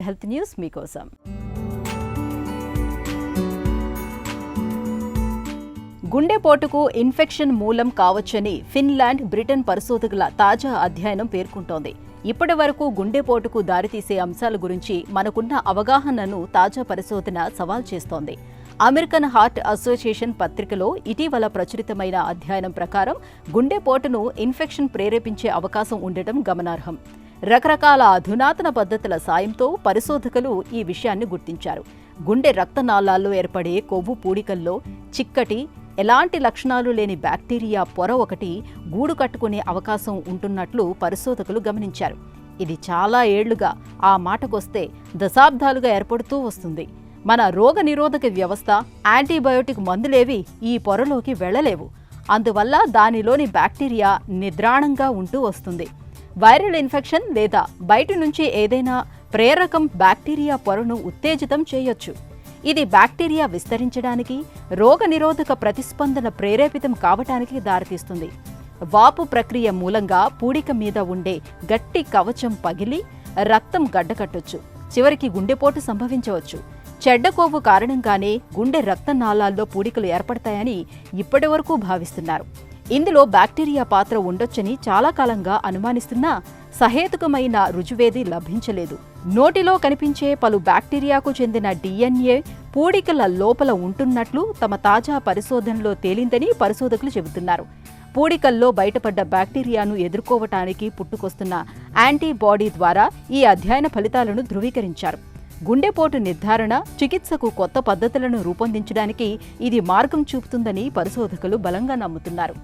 Health news మీకోసం. గుండెపోటుకు infection మూలం కావచ్చని Finland, Britain పరిశోధకుల తాజా అధ్యయనం పేర్కొంటోంది. ఇప్పటి వరకు గుండెపోటుకు దారితీసే అంశాల గురించి మనకున్న అవగాహనను తాజా పరిశోధన సవాల్ చేస్తోంది. అమెరికన్ హార్ట్ అసోసియేషన్ పత్రికలో ఇటీవల ప్రచురితమైన అధ్యయనం ప్రకారం గుండెపోటును ఇన్ఫెక్షన్ ప్రేరేపించే అవకాశం ఉండటం గమనార్హం. రకరకాల అధునాతన పద్ధతుల సాయంతో పరిశోధకులు ఈ విషయాన్ని గుర్తించారు. గుండె రక్తనాళాల్లో ఏర్పడే కొవ్వు పూడికల్లో చిక్కటి, ఎలాంటి లక్షణాలు లేని బ్యాక్టీరియా పొర ఒకటి గూడు కట్టుకునే అవకాశం ఉంటున్నట్లు పరిశోధకులు గమనించారు. ఇది చాలా ఏళ్లుగా, ఆ మాటకొస్తే దశాబ్దాలుగా ఏర్పడుతూ వస్తుంది. మన రోగనిరోధక వ్యవస్థ, యాంటీబయోటిక్ మందులేవి ఈ పొరలోకి వెళ్లలేవు. అందువల్ల దానిలోని బ్యాక్టీరియా నిద్రాణంగా ఉంటూ వస్తుంది. వైరల్ ఇన్ఫెక్షన్ లేదా బయటి నుంచి ఏదైనా ప్రేరకం బ్యాక్టీరియా పొరను ఉత్తేజితం చేయొచ్చు. ఇది బ్యాక్టీరియా విస్తరించడానికి, రోగనిరోధక ప్రతిస్పందన ప్రేరేపితం కావటానికి దారితీస్తుంది. వాపు ప్రక్రియ మూలంగా పూడిక మీద ఉండే గట్టి కవచం పగిలి రక్తం గడ్డకట్టొచ్చు. చివరికి గుండెపోటు సంభవించవచ్చు. చెడ్డ కొవ్వు కారణంగానే గుండె రక్తనాళాల్లో పూడికలు ఏర్పడతాయని ఇప్పటివరకు భావిస్తున్నారు. ఇందులో బ్యాక్టీరియా పాత్ర ఉండొచ్చని చాలా కాలంగా అనుమానిస్తున్నా సహేతుకమైన రుజువేది లభించలేదు. నోటిలో కనిపించే పలు బ్యాక్టీరియాకు చెందిన DNA పూడికల లోపల ఉంటున్నట్లు తమ తాజా పరిశోధనలో తేలిందని పరిశోధకులు చెబుతున్నారు. పూడికల్లో బయటపడ్డ బ్యాక్టీరియాను ఎదుర్కోవటానికి పుట్టుకొస్తున్న యాంటీబాడీ ద్వారా ఈ అధ్యయన ఫలితాలను ధృవీకరించారు. గుండెపోటు నిర్ధారణ, చికిత్సకు కొత్త పద్ధతులను రూపొందించడానికి ఇది మార్గం చూపుతుందని పరిశోధకులు బలంగా నమ్ముతున్నారు.